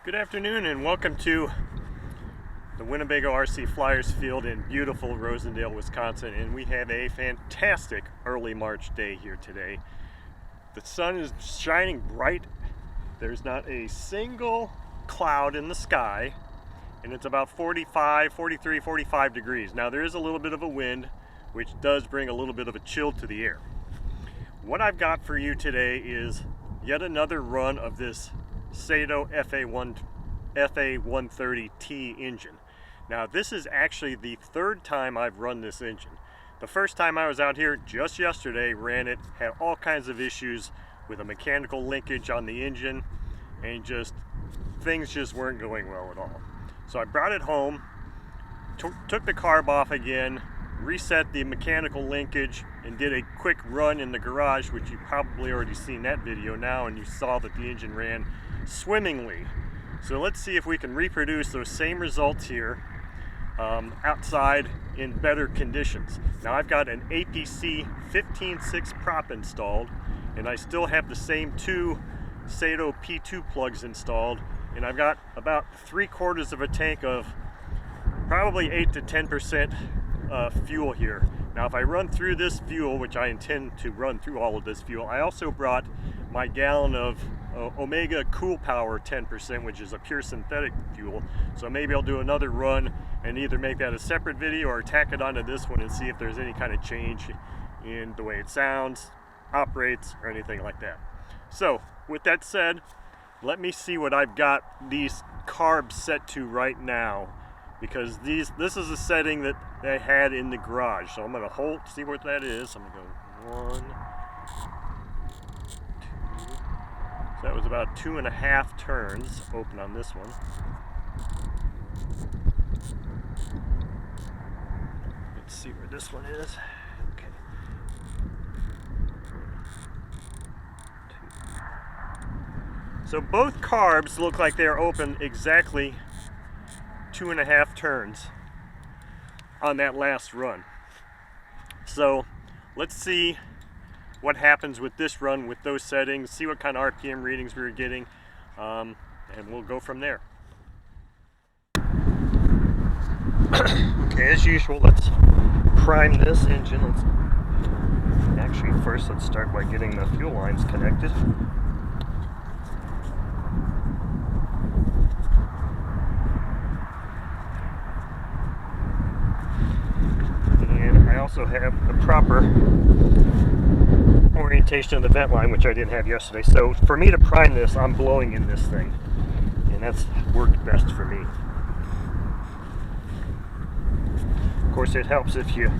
Good afternoon and welcome to the Winnebago RC Flyers field in beautiful Rosendale, Wisconsin, and we have a fantastic early March day here today. The sun is shining bright. There's not a single cloud in the sky, and it's about 43, 45 degrees. Now there is a little bit of a wind, which does bring a little bit of a chill to the air. What I've got for you today is yet another run of this Saito FA-130T engine. Now this is actually the third time I've run this engine. The first time I was out here just yesterday, ran it, had all kinds of issues with a mechanical linkage on the engine, and things just weren't going well at all. So I brought it home, took the carb off again, reset the mechanical linkage, and did a quick run in the garage, which you've probably already seen that video now, and you saw that the engine ran swimmingly. So let's see if we can reproduce those same results here outside in better conditions. Now I've got an APC 15.6 prop installed, and I still have the same two Saito P2 plugs installed, and I've got about 3/4 of a tank of probably 8 to 10% fuel here. Now if I run through this fuel, which I intend to run through all of this fuel, I also brought my gallon of Omega Cool Power 10%, which is a pure synthetic fuel. So maybe I'll do another run and either make that a separate video or tack it onto this one and see if there's any kind of change in the way it sounds, operates, or anything like that. So with that said, let me see what I've got these carbs set to right now, because this is a setting that I had in the garage. So I'm going to see what that is. I'm going to go 1, 2. So that was about 2.5 turns open on this one. Let's see where this one is. Okay. 2. So both carbs look like they're open exactly 2.5 turns on that last run. So let's see what happens with this run with those settings, see what kind of RPM readings we were getting, and we'll go from there. Okay, as usual, let's prime this engine. Let's start by getting the fuel lines connected. I also have the proper orientation of the vent line, which I didn't have yesterday. So for me to prime this, I'm blowing in this thing, and that's worked best for me. Of course, it helps if you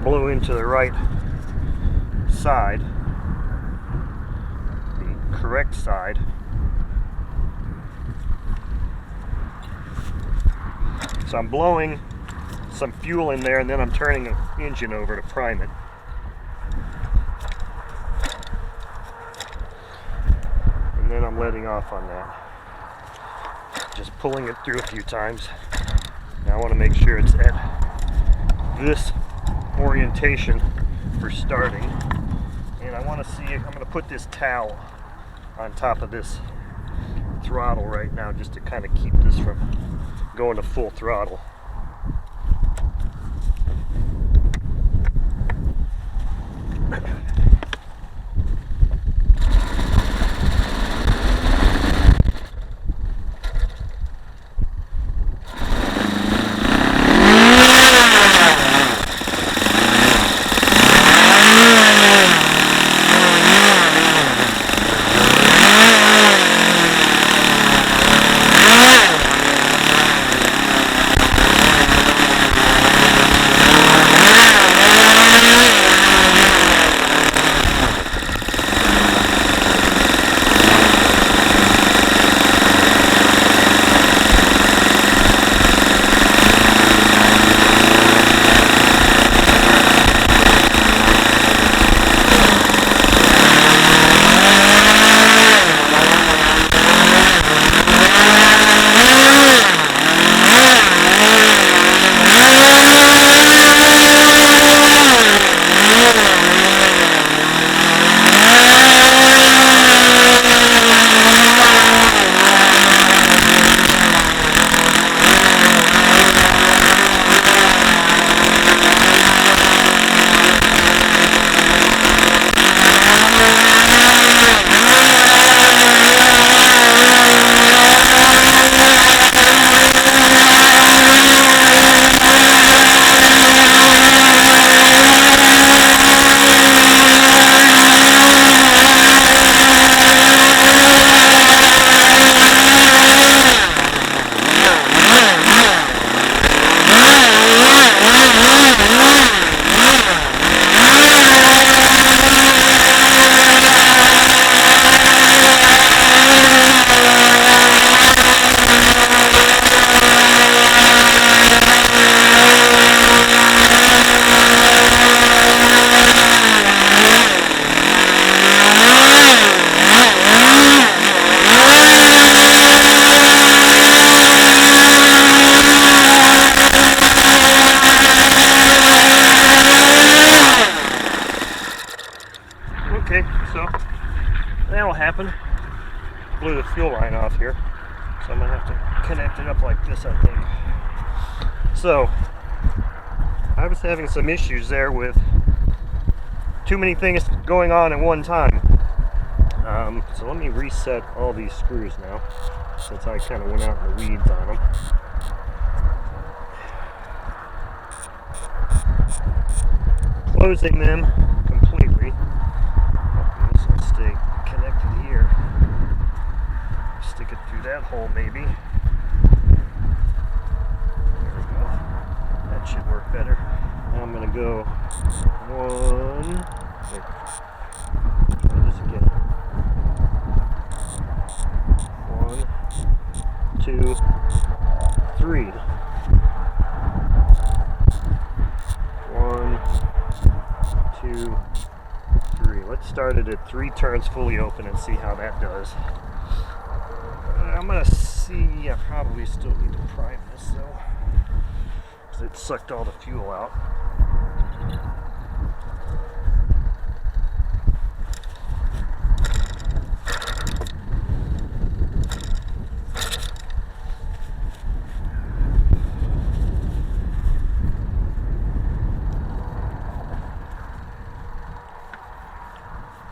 blow into the right side, the correct side. So I'm blowing some fuel in there, and then I'm turning the engine over to prime it. And then I'm letting off on that. Just pulling it through a few times. Now I want to make sure it's at this orientation for starting. And I want to see if I'm going to put this towel on top of this throttle right now, just to kind of keep this from going to full throttle. what happened. Blew the fuel line off here. So I'm going to have to connect it up like this, I think. So, I was having some issues there with too many things going on at one time. So let me reset all these screws now, since I kind of went out in the weeds on them. Closing them completely. This will stay connected here. Stick it through that hole maybe. There we go. That should work better. Now I'm going to go one. Wait. Try this again. 1, 2, 3. 1, 2, 3. Let's start it at 3 turns fully open and see how that does. I'm gonna see. I probably still need to prime this though, because it sucked all the fuel out.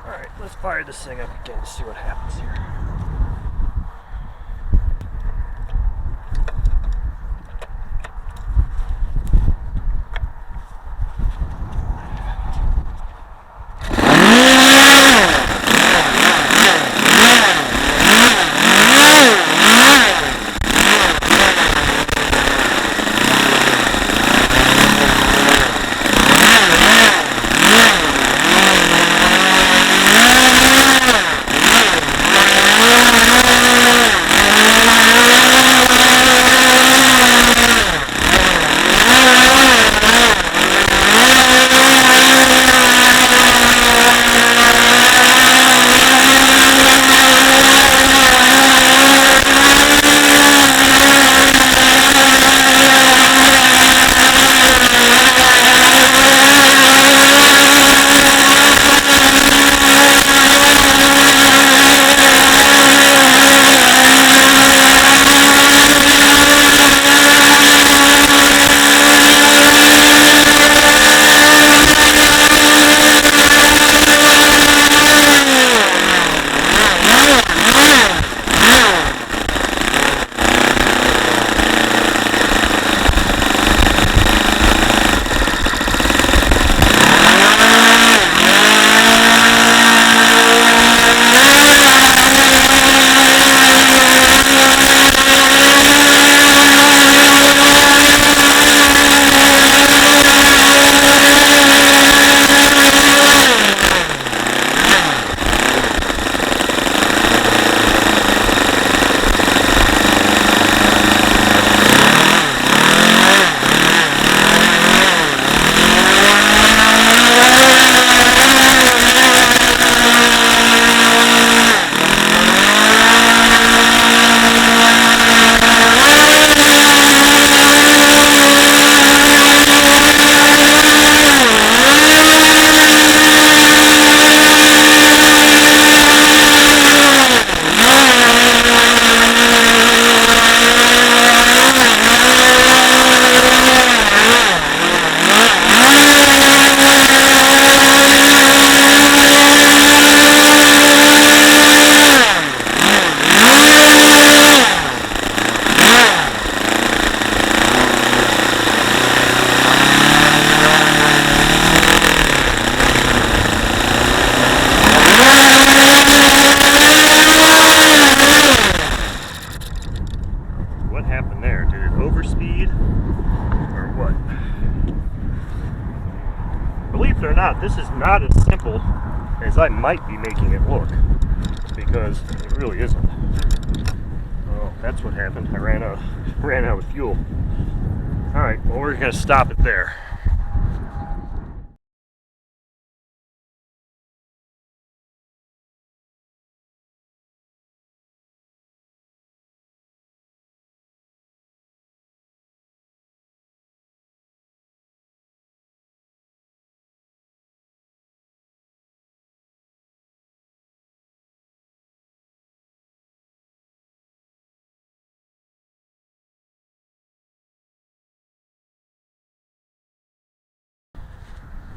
Alright, let's fire this thing up again to see what happens here. Believe it or not, this is not as simple as I might be making it look, because it really isn't. Oh, that's what happened. I ran out of fuel. Alright, well, we're going to stop it there.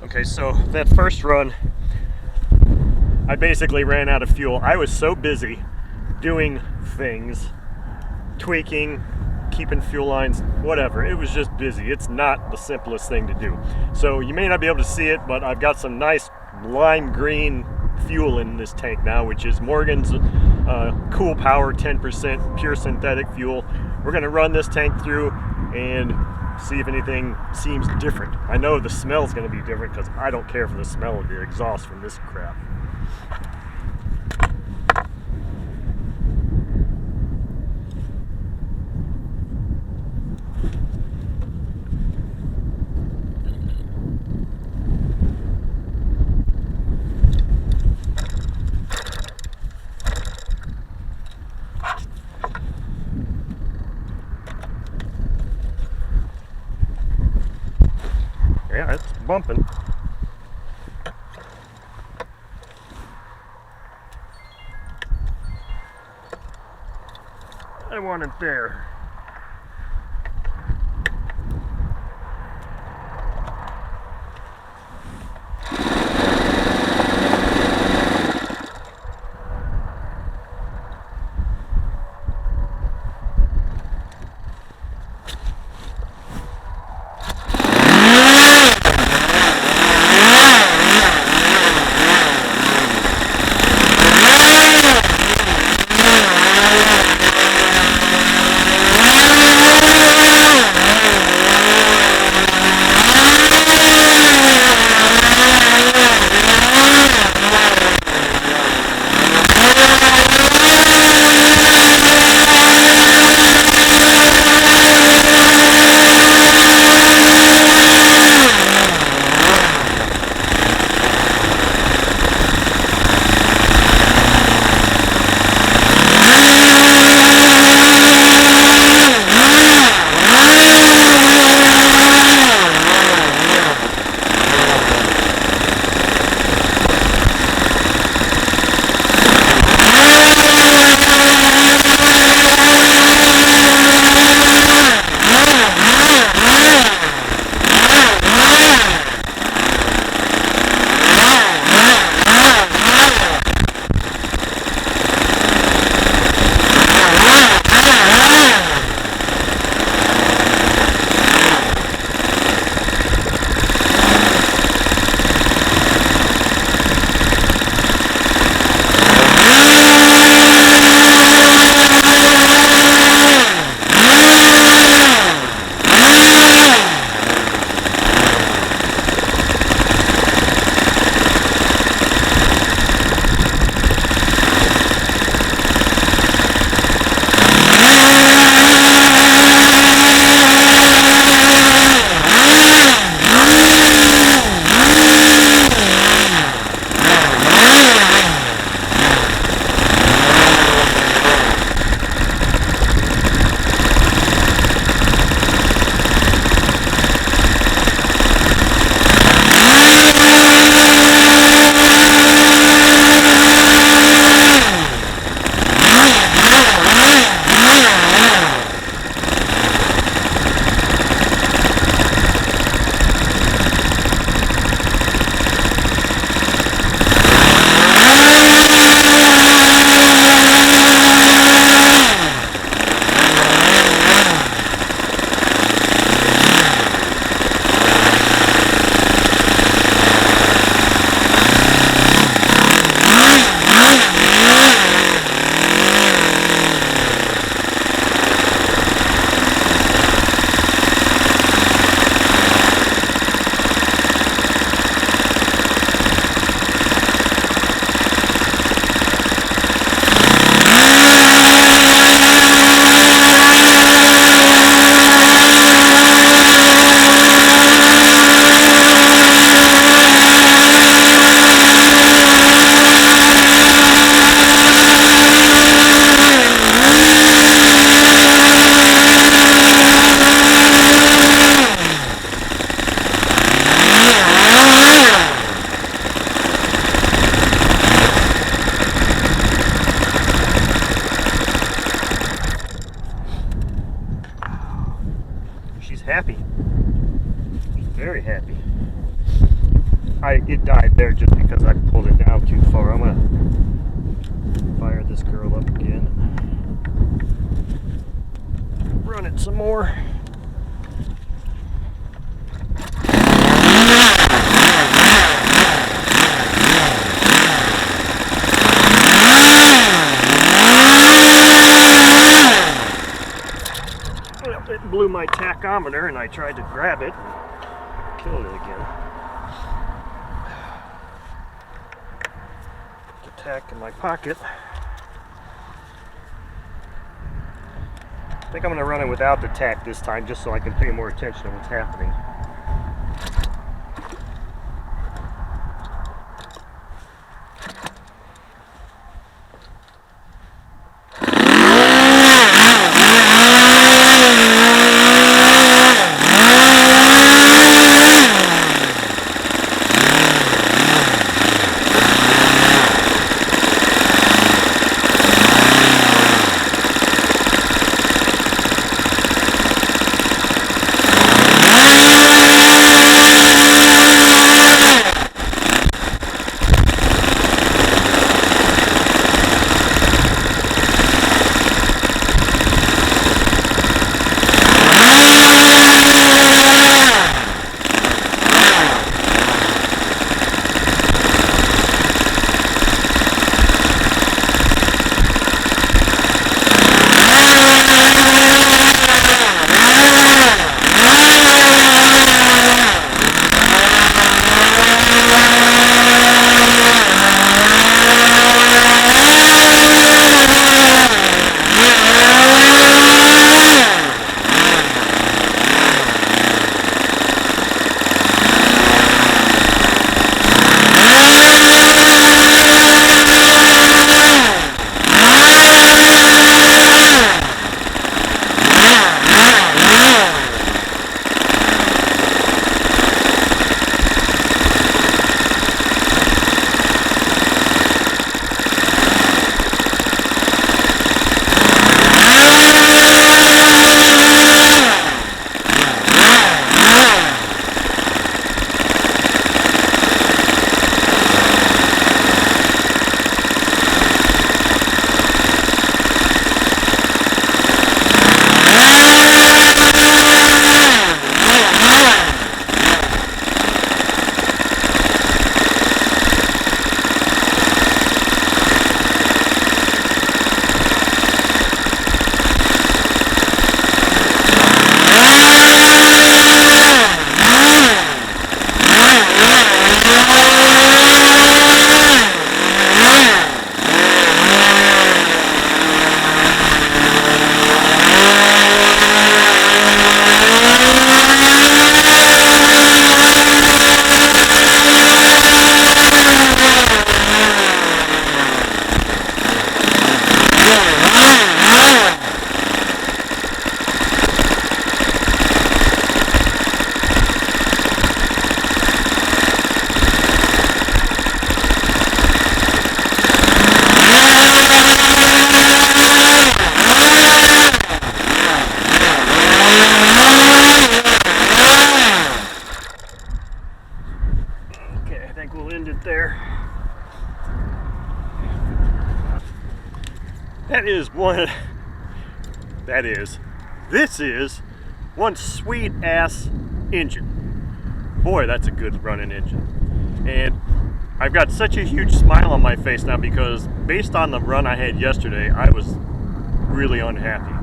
Okay, so that first run, I basically ran out of fuel. I was so busy doing things, tweaking, keeping fuel lines, whatever. It was just busy. It's not the simplest thing to do. So you may not be able to see it, but I've got some nice lime green fuel in this tank now, which is Morgan's Cool Power 10% pure synthetic fuel. We're going to run this tank through and see if anything seems different. I know the smell's going to be different because I don't care for the smell of the exhaust from this crap. Yeah, it's bumping. I want it there. it died there just because I pulled it down too far. I'm gonna fire this girl up again. Run it some more. It blew my tachometer and I tried to grab it. Killed it again. Put the tack in my pocket. I think I'm going to run it without the tack this time just so I can pay more attention to what's happening. This is one sweet ass engine. Boy, that's a good running engine. And I've got such a huge smile on my face now because based on the run I had yesterday, I was really unhappy.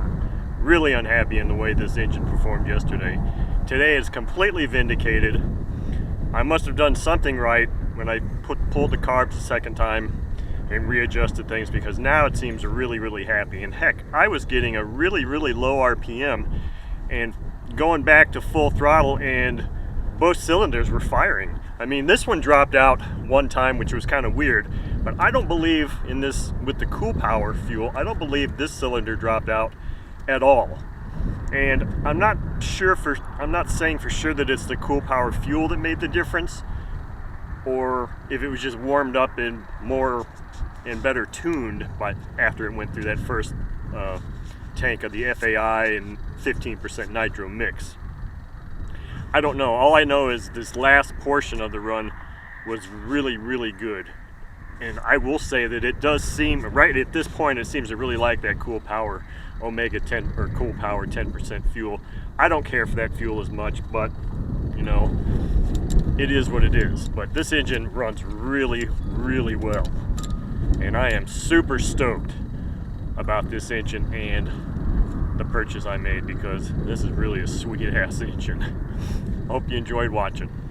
Really unhappy in the way this engine performed yesterday. Today is completely vindicated. I must have done something right when I pulled the carbs the second time and readjusted things, because now it seems really happy. And heck, I was getting a really low RPM and going back to full throttle and both cylinders were firing. I mean, this one dropped out one time, which was kind of weird, but I don't believe in this with the Cool Power fuel. I don't believe this cylinder dropped out at all. And I'm not saying for sure that it's the Cool Power fuel that made the difference, or if it was just warmed up and more and better tuned after it went through that first tank of the FAI and 15% nitro mix. I don't know. All I know is this last portion of the run was really, really good. And I will say that it does seem, right at this point, it seems to really like that Cool Power Omega 10 or Cool Power 10% fuel. I don't care for that fuel as much, but you know, it is what it is. But this engine runs really, really well. And I am super stoked about this engine and the purchase I made, because this is really a sweet ass engine. Hope you enjoyed watching.